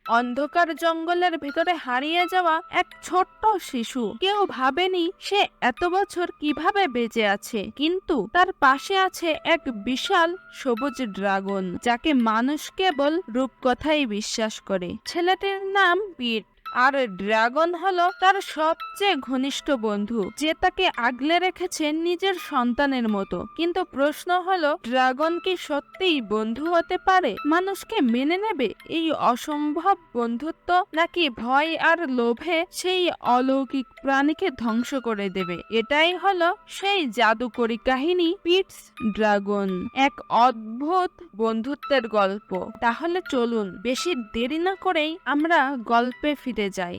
অন্ধকার জঙ্গলের ভেতরে হারিয়ে যাওয়া এক ছোট্ট শিশু। কেউ ভাবেনি সে এত বছর কিভাবে বেঁচে আছে, কিন্তু তার পাশে আছে এক বিশাল সবুজ ড্রাগন, যাকে মানুষ কেবল রূপকথাই বিশ্বাস করে। ছেলেটির নাম পিট, আর ড্রাগন হলো তার সবচেয়ে ঘনিষ্ঠ বন্ধু, যে তাকে আগলে রেখেছে নিজের সন্তানের মতো। কিন্তু প্রশ্ন হলো, ড্রাগন কি সত্যিই বন্ধু হতে পারে? মানুষকে মেনে নেবে এই অসম্ভব বন্ধুত্ব, নাকি ভয় আর লোভে সেই অলৌকিক প্রাণীকে ধ্বংস করে দেবে? এটাই হলো সেই জাদুকরী কাহিনী পিটস ড্রাগন, এক অদ্ভুত বন্ধুত্বের গল্প। তাহলে চলুন বেশি দেরি না করেই আমরা গল্পে ফিরে যাই।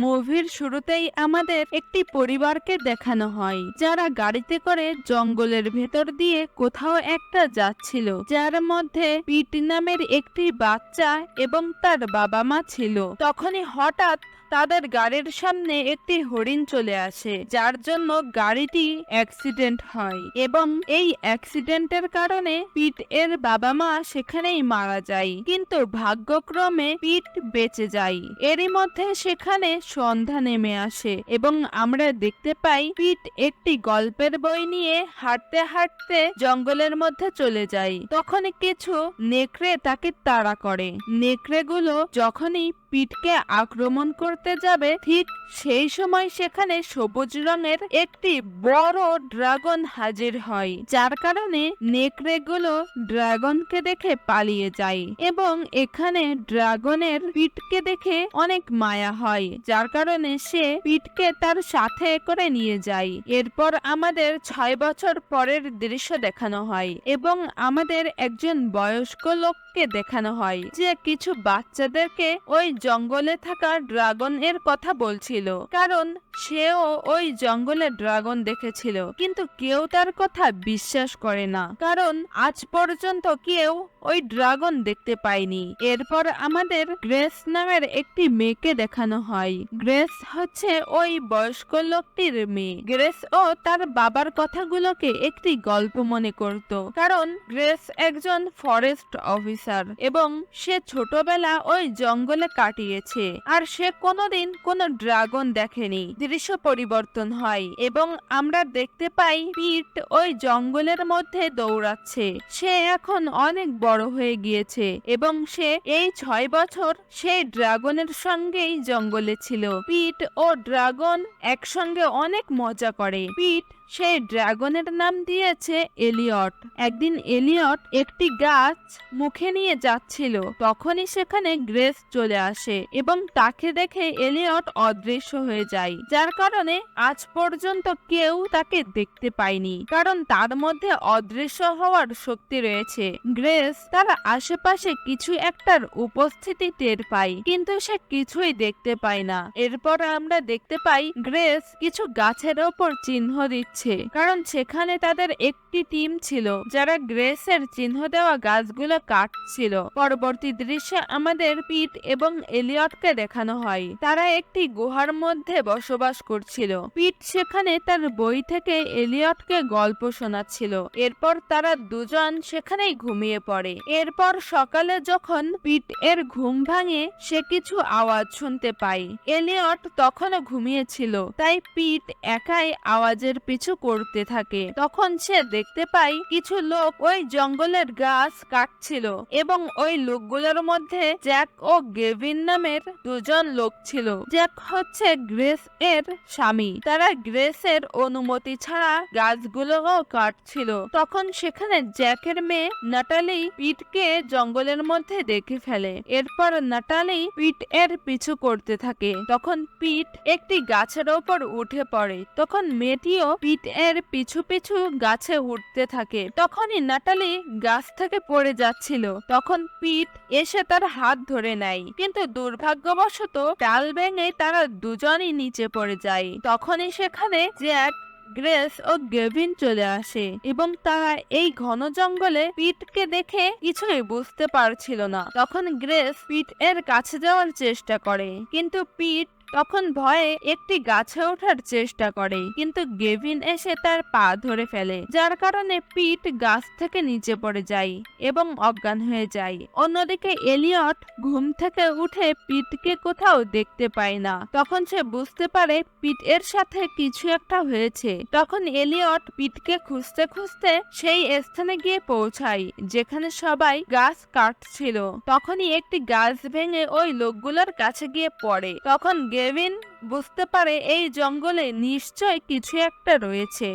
মুভির শুরুতেই আমাদের একটি পরিবারকে দেখানো হয়, যারা গাড়িতে করে জঙ্গলের ভেতর দিয়ে কোথাও একটা যাচ্ছিল, যার মধ্যে পিট নামের একটি বাচ্চা এবং তার বাবা মা ছিল। তখনই হঠাৎ তাদের গাড়ির সামনে একটি হরিণ চলে আসে, যার জন্য গাড়িটি অ্যাক্সিডেন্ট হয় এবং এই অ্যাক্সিডেন্টের কারণে পিট এর বাবা মা সেখানেই মারা যায়। কিন্তু ভাগ্যক্রমে পিট বেঁচে যায়। এরই মধ্যে সেখানে সন্ধ্যা নেমে আসে এবং আমরা দেখতে পাই পিট একটি গল্পের বই নিয়ে হাঁটতে হাঁটতে জঙ্গলের মধ্যে চলে যায়। তখন কিছু নেকড়ে তাকে তাড়া করে। নেকড়েগুলো যখনই পিটকে আক্রমণ করতে যাবে, ঠিক সেই সময় সেখানে সবুজ রঙের একটি বড় ড্রাগন হাজির হয়, যার কারণে নেকড়েগুলো ড্রাগনকে দেখে পালিয়ে যায় এবং এখানে ড্রাগনের পিটকে দেখে অনেক মায়া হয়, যার কারণে সে পিটকে তার সাথে করে নিয়ে যায়। এরপর আমাদের 6 বছর পরের দৃশ্য দেখানো হয় এবং আমাদের একজন বয়স্ক লোককে দেখানো হয়, যে কিছু বাচ্চাদেরকে ওই জঙ্গলে থাকা ড্রাগন এর কথা বলছিল, কারণ সেও ওই জঙ্গলে ড্রাগন দেখেছিল। কিন্তু কেউ তার কথা বিশ্বাস করে না, কারণ আজ পর্যন্ত কেউ ওই ড্রাগন দেখতে পায়নি। এরপর আমাদের গ্রেস নামের একটি মেয়েকে দেখানো হয়। গ্রেস হচ্ছে ওই বয়স্ক লোকটির মেয়ে। গ্রেস ও তার বাবার কথাগুলোকে একটি গল্প মনে করত, কারণ গ্রেস একজন ফরেস্ট অফিসার এবং সে ছোটবেলা ওই জঙ্গলে কাটিয়েছে, আর সে কোনোদিন কোনো ড্রাগন দেখেনি। দৃশ্য পরিবর্তন হয় এবং আমরা দেখতে পাই পিট ওই জঙ্গলের মধ্যে দৌড়াচ্ছে। সে এখন অনেক বড় হয়ে গিয়েছে এবং সে এই 6 বছর সেই ড্রাগনের সঙ্গেই জঙ্গলে ছিল। পিট ও ড্রাগন একসঙ্গে অনেক মজা করে। পিট সেই ড্রাগনের নাম দিয়েছে এলিয়ট। একদিন এলিয়ট একটি গাছ মুখে নিয়ে যাচ্ছিল, তখনই সেখানে গ্রেস চলে আসে এবং তাকে দেখে এলিয়ট অদৃশ্য হয়ে যায়, যার কারণে আজ পর্যন্ত কেউ তাকে দেখতে পায়নি, কারণ তার মধ্যে অদৃশ্য হওয়ার শক্তি রয়েছে। গ্রেস তার আশেপাশে কিছু একটার উপস্থিতি টের পায়, কিন্তু সে কিছুই দেখতে পায় না। এরপর আমরা দেখতে পাই গ্রেস কিছু গাছের ওপর চিহ্ন দিচ্ছে, কারণ সেখানে তাদের একটি টিম ছিল যারা গ্রেসের চিহ্ন দেওয়া গাছগুলো কাটছিল। পরবর্তী দৃশ্যে আমাদের পিট এবং এলিয়টকে দেখানো হয়। তারা একটি গুহার মধ্যে বসবাস করছিল। পিট সেখানে তার বই থেকে এলিয়টকে গল্প শোনাচ্ছিল। এরপর তারা দুজন সেখানেই ঘুমিয়ে পড়ে। এরপর সকালে যখন পিট এর ঘুম ভাঙে, সে কিছু আওয়াজ শুনতে পায়। এলিয়ট তখনও ঘুমিয়েছিল, তাই পিট একাই আওয়াজের পিছু করতে থাকে। তখন সে দেখতে পায় কিছু লোক ওই জঙ্গলের গাছ কাটছিল এবং ওই লোকগুলোর মধ্যে জ্যাক ও গেভিন নামের দুজন লোক ছিল। জ্যাক হচ্ছে গ্রেস এর স্বামী। তারা গ্রেসের অনুমতি ছাড়া গাছগুলোও কাটছিল। তখন সেখানে জ্যাকের মেয়ে নাটালি পিটকে জঙ্গলের মধ্যে দেখে ফেলে। এরপর নাটালি পিট এর পিছু করতে থাকে। তখন পিট একটি গাছের ওপর উঠে পড়ে। তখন মেয়েটিও পিট এর পিছু পিছু গাছে উঠতে থাকে। তখনই নাটালি গাছ থেকে পড়ে যাচ্ছিল। তখন পিট এসে তার হাত ধরে নেয়, কিন্তু দুর্ভাগ্যবশত ডাল ভেঙে তারা দুজনই নিচে পড়ে যায়। তখনই সেখানে জ্যাক, গ্রেস ও গেভিন চলে আসে এবং তারা এই ঘন জঙ্গলে পিটকে দেখে কিছুই বুঝতে পারছিল না। তখন গ্রেস পিট এর কাছে যাওয়ার চেষ্টা করে, কিন্তু পিট তখন ভয়ে একটি গাছে ওঠার চেষ্টা করে, কিন্তু গেভিন এসে তার পা ধরে ফেলে, যার কারণে পিট গাছ থেকে নিচে পড়ে যায় এবং অজ্ঞান হয়ে যায়। অন্যদিকে এলিয়ট ঘুম থেকে উঠে পিটকে কোথাও দেখতে পায় না। তখন সে বুঝতে পারে পিট এর সাথে কিছু একটা হয়েছে। তখন এলিয়ট পিটকে খুঁজতে খুঁজতে সেই স্থানে গিয়ে পৌঁছায় যেখানে সবাই গাছ কাটছিল। তখনই একটি গাছ ভেঙে ওই লোকগুলোর কাছে গিয়ে পড়ে। তখন গেভিন বুঝতে পারে এই জঙ্গলে নিশ্চয় কিছু একটা রয়েছে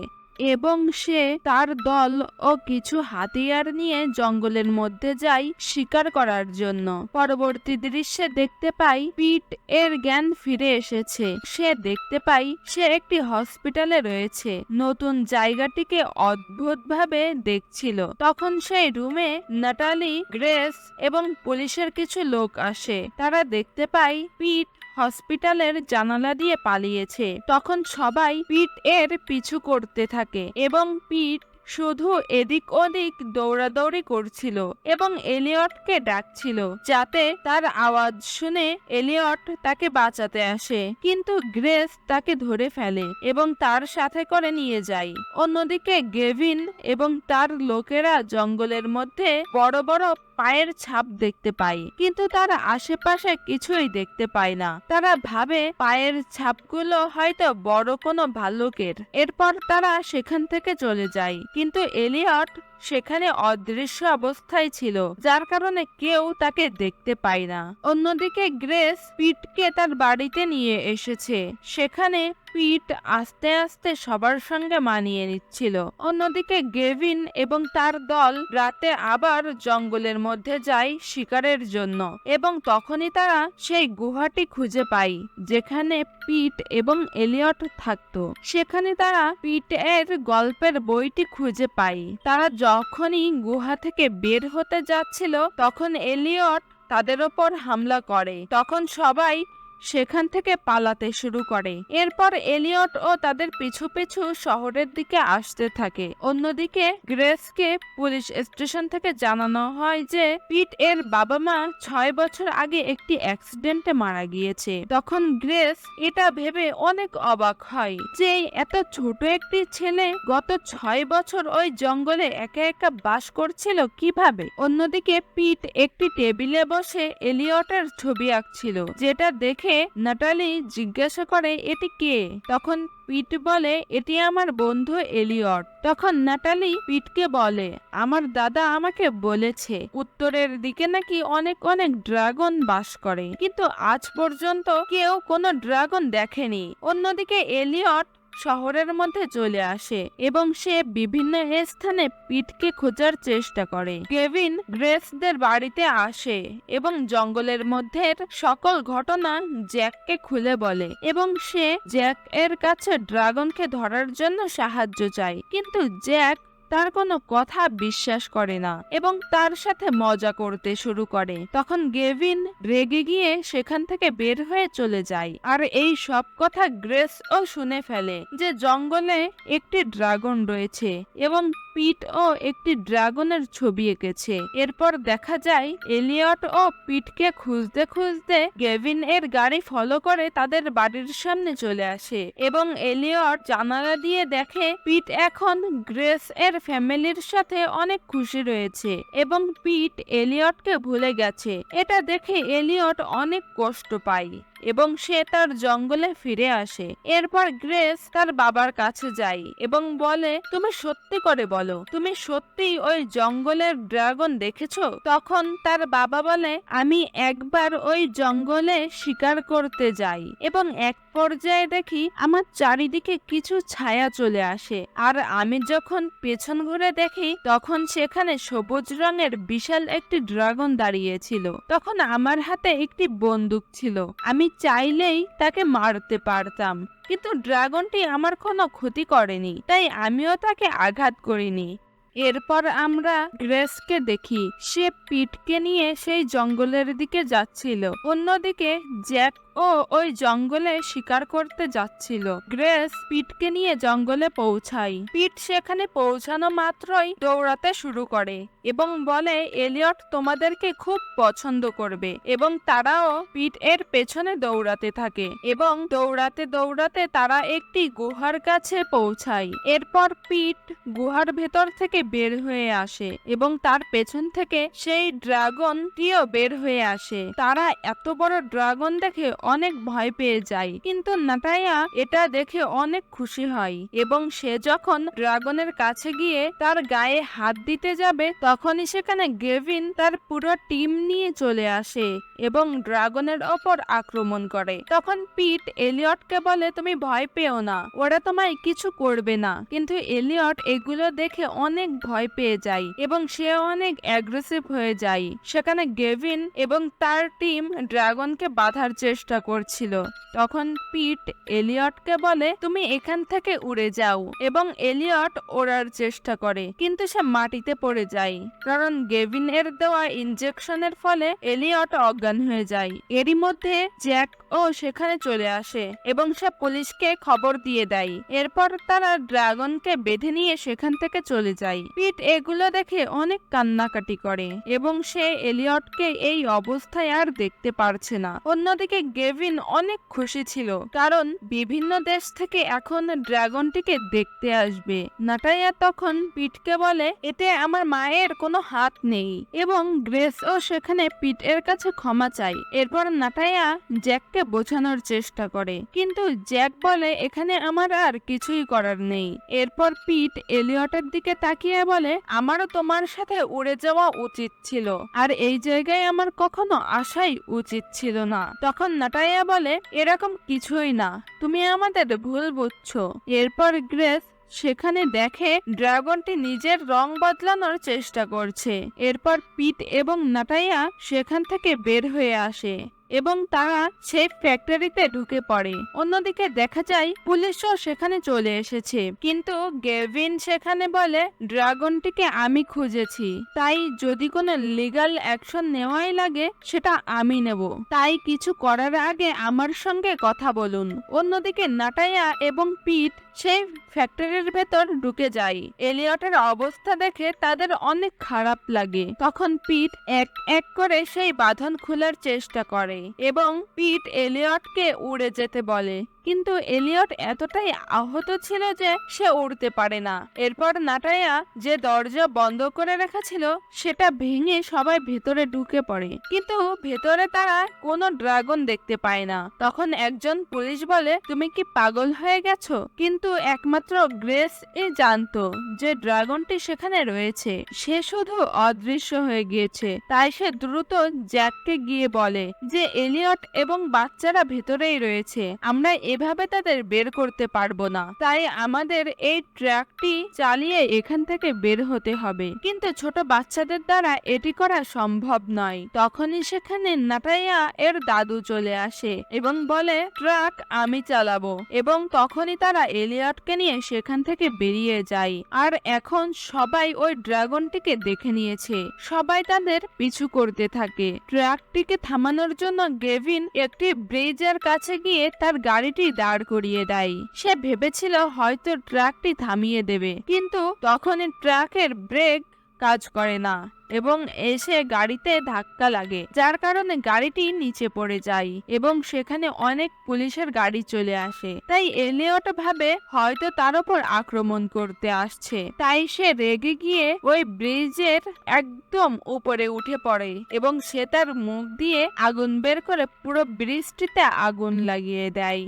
এবং সে তার দল ও কিছু হাতিয়ার নিয়ে জঙ্গলের মধ্যে যায় শিকার করার জন্য। পরবর্তী দৃশ্যে দেখতে পাই পিট এর জ্ঞান ফিরে এসেছে। সে দেখতে পাই সে একটি হসপিটালে রয়েছে, নতুন জায়গাটিকে অদ্ভুতভাবে দেখছিল। তখন সেই রুমে নাটালি, গ্রেস এবং পুলিশের কিছু লোক আসে। তারা দেখতে পায় পিট হসপিটালের জানালা দিয়ে পালিয়েছে। তখন সবাই পিট এর পিছু করতে থাকে এবং পিট শুধু এদিক ওদিক দৌড়াদৌড়ি করছিল এবং এলিয়টকে ডাকছিল যাতে তার আওয়াজ শুনে এলিয়ট তাকে বাঁচাতে আসে, কিন্তু গ্রেস তাকে ধরে ফেলে এবং তার সাথে করে নিয়ে যায়। অন্যদিকে গেভিন এবং তার লোকেরা জঙ্গলের মধ্যে বড় বড় পায়ের ছাপ দেখতে পায়, কিন্তু তারা আশেপাশে কিছুই দেখতে পায় না। তারা ভাবে পায়ের ছাপগুলো হয়তো বড় কোনো ভাল্লুকের। এরপর তারা সেখান থেকে চলে যায়, কিন্তু এলিয়ট সেখানে অদৃশ্য অবস্থায় ছিল, যার কারণে কেউ তাকে দেখতে পায় না। অন্যদিকে গ্রেস পিটকে তার বাড়িতে নিয়ে এসেছে। সেখানে পিট আস্তে আস্তে সবার সঙ্গে মানিয়ে নিচ্ছিল। অন্যদিকে গেভিন এবং তার দল রাতে আবার জঙ্গলের মধ্যে যায় শিকারের জন্য এবং তখনই তারা সেই গুহাটি খুঁজে পায় যেখানে পিট এবং এলিয়ট থাকতো। সেখানে তারা পিট এর গল্পের বইটি খুঁজে পায়। তারা যখনই গুহা থেকে বের হতে যাচ্ছিল তখন এলিয়ট তাদের ওপর হামলা করে। তখন সবাই সেখান থেকে পালাতে শুরু করে। এরপর এলিয়ট ও তাদের পিছু পিছু শহরের দিকে আসতে থাকে। অন্যদিকে গ্রেসকে পুলিশ স্টেশন থেকে জানানো হয় যে পিট এর বাবা মা 6 বছর আগে একটি অ্যাক্সিডেন্টে মারা গিয়েছে। তখন গ্রেস এটা ভেবে অনেক অবাক হয় যে এত ছোট একটি ছেলে গত 6 বছর ওই জঙ্গলে একা একা বাস করছিল কিভাবে। অন্যদিকে পিট একটি টেবিলে বসে এলিয়টের ছবি আঁকছিল, যেটা দেখে নাটালি জিজ্ঞাসা করে এটি কে। তখন পিট বলে এটি আমার বন্ধু এলিয়ট। তখন নাটালি পিটকে বলে আমার দাদা আমাকে বলেছে উত্তরের দিকে নাকি অনেক অনেক ড্রাগন বাস করে, কিন্তু আজ পর্যন্ত কেউ কোনো ড্রাগন দেখেনি। অন্যদিকে এলিয়ট শহরের মধ্যে চলে আসে এবং সে বিভিন্ন স্থানে পিটকে খোঁজার চেষ্টা করে। কেভিন গ্রেসদের বাড়িতে আসে এবং জঙ্গলের মধ্যে সকল ঘটনা জ্যাককে খুলে বলে এবং সে জ্যাক এর কাছে ড্রাগনকে ধরার জন্য সাহায্য চায়, কিন্তু জ্যাক তার কোনো কথা বিশ্বাস করে না এবং তার সাথে মজা করতে শুরু করে। তখন গেভিন রেগে গিয়ে সেখান থেকে বের হয়ে চলে যায়। আর এই সব কথা গ্রেস ও শুনে ফেলে যে জঙ্গলে একটি ড্রাগন রয়েছে এবং পিট ও একটি ড্রাগনের ছবি এঁকেছে। এরপর দেখা যায় এলিয়ট ও পিটকে খুঁজতে খুঁজতে গেভিন এর গাড়ি ফলো করে তাদের বাড়ির সামনে চলে আসে এবং এলিয়ট জানালা দিয়ে দেখে পিট এখন গ্রেস এর ফ্যামিলির সাথে অনেক খুশি রয়েছে এবং পিট এলিয়টকে ভুলে গেছে। এটা দেখে এলিয়ট অনেক কষ্ট পায় এবং সে তার জঙ্গলে ফিরে আসে। এরপর গ্রেস তার বাবার কাছে যায় এবং বলে তুমি সত্যি করে বলো তুমি সত্যি ওই জঙ্গলের ড্রাগন দেখেছো। তখন তার বাবা বলে আমি একবার ওই জঙ্গলে শিকার করতে যাই এবং এক পর্যায়ে দেখি আমার চারিদিকে কিছু ছায়া চলে আসে, আর আমি যখন পেছন ঘুরে দেখি তখন সেখানে সবুজ রঙের বিশাল একটি ড্রাগন দাঁড়িয়েছিল। তখন আমার হাতে একটি বন্দুক ছিল, আমি চাইলেই তাকে মারতে পারতাম, কিন্তু ড্রাগনটি আমার কোনো ক্ষতি করেনি, তাই আমিও তাকে আঘাত করিনি। এরপর আমরা গ্রেসকে দেখি সে পিটকে নিয়ে সেই জঙ্গলের দিকে যাচ্ছিল। অন্যদিকে জ্যাক ও ওই জঙ্গলে শিকার করতে যাচ্ছিল। গ্রেস পিটকে নিয়ে জঙ্গলে পৌঁছায়। পিট সেখানে পৌঁছানো মাত্রই দৌড়াতে শুরু করে এবং বলে এলিয়ট তোমাদেরকে খুব পছন্দ করবে, এবং তারাও পিট এর পেছনে দৌড়াতে থাকে এবং দৌড়াতে দৌড়াতে তারা একটি গুহার কাছে পৌঁছায়। এরপর পিট গুহার ভেতর থেকে বের হয়ে আসে এবং তার পেছন থেকে সেই ড্রাগনটিও বের হয়ে আসে। তারা এত বড় ড্রাগন দেখে অনেক ভয় পেয়ে যায়, কিন্তু নাটায়া এটা দেখে অনেক খুশি হয় এবং সে যখন ড্রাগনের কাছে গিয়ে তার গায়ে হাত দিতে যাবে তখনই সেখানে গেভিন তার পুরো টিম নিয়ে চলে আসে এবং ড্রাগনের ওপর আক্রমণ করে। তখন পিট এলিয়টকে বলে তুমি ভয় পেও না, ওরা তোমায় কিছু করবে না। কিন্তু এলিয়ট এগুলো দেখে অনেক ভয় পেয়ে যায় এবং সে অনেক অ্যাগ্রেসিভ হয়ে যায়। সেখানে গেভিন এবং তার টিম ড্রাগনকে বাঁধার চেষ্টা করছিল। তখন পিট এলিয়টকে বলে তুমি এখান থেকে উড়ে যাও, এবং এলিয়ট ওড়ার চেষ্টা করে কিন্তু সে মাটিতে পড়ে যায়, কারণ গেভিন এর দেওয়া ইনজেকশনের ফলে এলিয়ট অজ্ঞান হয়ে যায়। এরই মধ্যে জ্যাক ও সেখানে চলে আসে এবং সে পুলিশকে খবর দিয়ে দেয়। এরপর তারা ড্রাগনকে বেঁধে নিয়ে সেখান থেকে চলে যায়। পিট এগুলো দেখে অনেক কান্নাকাটি করে এবং সে এলিয়টকে এই অবস্থায় আর দেখতে পারছে না। অন্যদিকে গেভিন অনেক খুশি ছিল, কারণ বিভিন্ন দেশ থেকে এখন ড্রাগনটিকে দেখতে আসবে। নাটায়া তখন পিটকে বলে এতে আমার মায়ের কোনো হাত নেই, এবং গ্রেসও সেখানে পিট এর কাছে ক্ষমা চায়। এরপর নাটায়া জ্যাককে বোঝানোর চেষ্টা করে, কিন্তু জ্যাক বলে এখানে আমার আর কিছুই করার নেই। এরপর পিট এলিয়টের দিকে তাকিয়ে বলে আমারও তোমার সাথে উড়ে যাওয়া উচিত ছিল, আর এই জায়গায় আমার কখনো আসাই উচিত ছিল না। তখন নাটায়া বলে এরকম কিছুই না, তুমি আমাদের ভুল বুঝছো। এরপর গ্রেস সেখানে দেখে ড্রাগনটি নিজের রং বদলানোর চেষ্টা করছে। এরপর পিট এবং নাটায়া সেখান থেকে বের হয়ে আসে এবং তারা সেই ফ্যাক্টরিতে ঢুকে পড়ে। অন্যদিকে দেখা যায় পুলিশও সেখানে চলে এসেছে, কিন্তু গেভিন সেখানে বলে ড্রাগনটিকে আমি খুঁজেছি, তাই যদি কোনো লিগ্যাল অ্যাকশন নেওয়াই লাগে সেটা আমি নেব, তাই কিছু করার আগে আমার সঙ্গে কথা বলুন। অন্যদিকে নাটায়া এবং পিট সেই ফ্যাক্টরির ভেতর ঢুকে যায়। এলিয়টের অবস্থা দেখে তাদের অনেক খারাপ লাগে। তখন পিট এক এক করে সেই বাঁধন খোলার চেষ্টা করে এবং পিট এলিয়টকে উড়ে যেতে বলে, কিন্তু এলিয়ট এতটাই আহত ছিল যে সে উড়তে পারে না। এরপর নাটায়া যে দরজা বন্ধ করে রাখা ছিল সেটা ভেঙে সবাই ভেতরে ঢুকে পড়ে, কিন্তু ভেতরে তারা কোনো ড্রাগন দেখতে পায় না। তখন একজন পুলিশ বলে তুমি কি পাগল হয়ে গেছো? কিন্তু একমাত্র গ্রেস জানতো যে ড্রাগনটি সেখানে রয়েছে, সে শুধু অদৃশ্য হয়ে গিয়েছে। তাই সে দ্রুত জ্যাককে গিয়ে বলে যে এলিয়ট এবং বাচ্চারা ভেতরেই রয়েছে, আমরা এভাবে তাদের বের করতে পারবো না, তাই আমাদের এই ট্র্যাকটি চালিয়ে এখান থেকে বের হতে হবে। কিন্তু ছোট বাচ্চাদের দ্বারা এটি করা সম্ভব নয়। তখনই সেখানে নাটায়া এর দাদু চলে আসে এবং বলে ট্রাক আমি চালাবো, এবং তখনই তারা এলিয়টকে নিয়ে সেখান থেকে বেরিয়ে যায়। আর এখন সবাই ওই ড্রাগনটিকে দেখে নিয়েছে, সবাই তাদের পিছু করতে থাকে। ট্রাকটিকে থামানোর জন্য গেভিন একটি ব্রিজের কাছে গিয়ে তার গাড়িটি দাঁড় করিয়ে দেয়। সে ভেবেছিল হয়তো ট্রাকটি থামিয়ে দেবে, কিন্তু তখনই ট্রাকের ব্রেক কাজ করে না এবং এসে গাড়িতে ধাক্কা লাগে, যার কারণে গাড়িটি নিচে পড়ে যায় এবং সেখানে অনেক পুলিশের গাড়ি চলে আসে। তাই এলিয়ট ভাবে হয়তো তার উপর আক্রমণ করতে আসছে, তাই সে রেগে গিয়ে ওই ব্রিজের একদম উপরে উঠে পড়ে এবং সে তার মুখ দিয়ে আগুন বের করে পুরো ব্রিজটিতে আগুন লাগিয়ে দেয়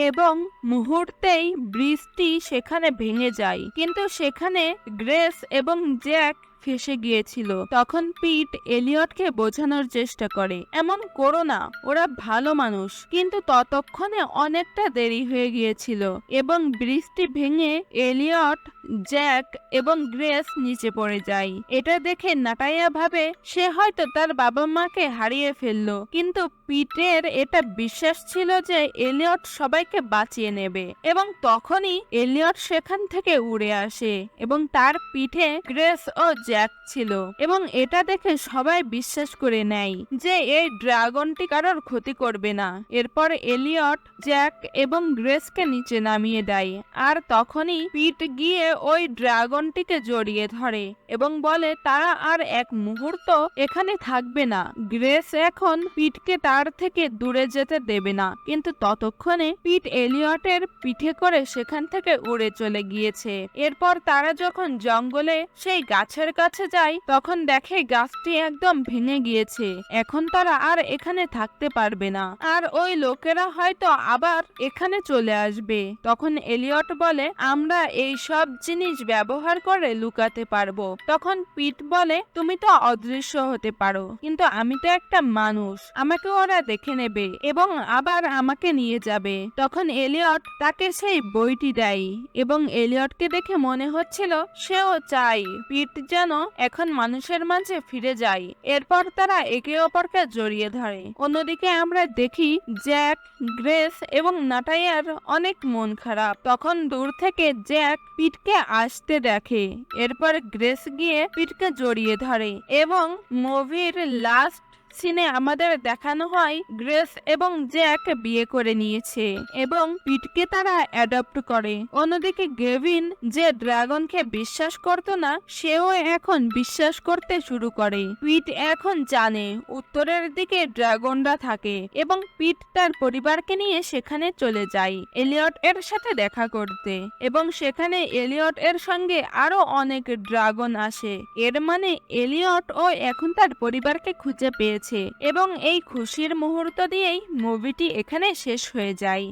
এবং মুহূর্তেই ব্রিজটি সেখানে ভেঙে যায়। কিন্তু সেখানে গ্রেস এবং জ্যাক ফেসে গিয়েছিল। তখন পিট এলিয়টকে বোঝানোর চেষ্টা করে এমন করো না, ওরা ভালো মানুষ, কিন্তু ততক্ষণে অনেকটা দেরি হয়ে গিয়েছিল এবং ব্রিজটি ভেঙে এলিয়ট, জ্যাক এবং গ্রেস নিচে পড়ে যায়। এটা দেখে নাটায়া ভাবে সে হয়তো তার বাবা মাকে হারিয়ে ফেললো, কিন্তু পিটের এটা বিশ্বাস ছিল যে এলিয়ট সবাইকে বাঁচিয়ে নেবে এবং তখনই এলিয়ট সেখান থেকে উড়ে আসে এবং তার পিঠে গ্রেস ও জ্যাক ছিল এবং এটা দেখে সবাই বিশ্বাস করে নেয় যে এই ড্রাগনটি কারোর ক্ষতি করবে না। এরপর এলিয়ট জ্যাক এবং গ্রেসকে নিচে নামিয়ে দেয় আর তখনই পিট গিয়ে ওই ড্রাগনটিকে জড়িয়ে ধরে এবং বলে তারা আর এক মুহূর্ত এখানে থাকবে না। গ্রেস এখন পিটকে তার থেকে দূরে যেতে দেবে না, কিন্তু ততক্ষণে পিট এলিয়টের পিঠে করে সেখান থেকে উড়ে চলে গিয়েছে। এরপর তারা যখন জঙ্গলে সেই গাছের কাছে যায় তখন দেখে গাছটি একদম ভেঙে গিয়েছে। এখন তারা আর এখানে থাকতে পারবে না আর ওই লোকেরা হয়তো আবার এখানে চলে আসবে। তখন এলিয়ট বলে আমরা এই সব জিনিস ব্যবহার করে লুকাতে পারবো। তখন পিট বলে তুমি তো অদৃশ্য হতে পারো, কিন্তু আমি তো একটা মানুষ, আমাকে ওরা দেখে নেবে এবং আবার আমাকে নিয়ে যাবে। তখন এলিয়ট তাকে সেই বইটি দেয় এবং এলিয়টকে দেখে মনে হচ্ছিল সেও চাই পিট যেন এখন মানুষের মাঝে ফিরে যায়। এরপর তারা একে অপরকে জড়িয়ে ধরে। অন্যদিকে আমরা দেখি জ্যাক, গ্রেস এবং নাটাইয়ার অনেক মন খারাপ। তখন দূর থেকে জ্যাক পিটকে আসতে দেখে। এরপর গ্রেস গিয়ে পিটকে জড়িয়ে ধরে এবং মুভির লাস্ট সিনে আমাদের দেখানো হয় গ্রেস এবং জ্যাক বিয়ে করে নিয়েছে এবং পিটকে তারা অ্যাডপ্ট করে। অন্যদিকে গেভিন যে ড্রাগনকে বিশ্বাস করত না সেও এখন বিশ্বাস করতে শুরু করে। পিট এখন জানে উত্তরের দিকে ড্রাগনরা থাকে এবং পিট তার পরিবারকে নিয়ে সেখানে চলে যায় এলিয়ট এর সাথে দেখা করতে এবং সেখানে এলিয়ট এর সঙ্গে আরো অনেক ড্রাগন আসে। এর মানে এলিয়ট ও এখন তার পরিবারকে খুঁজে পেয়েছে এবং এই খুশির মুহূর্ত দিয়েই মুভিটি এখানে শেষ হয়ে যায়।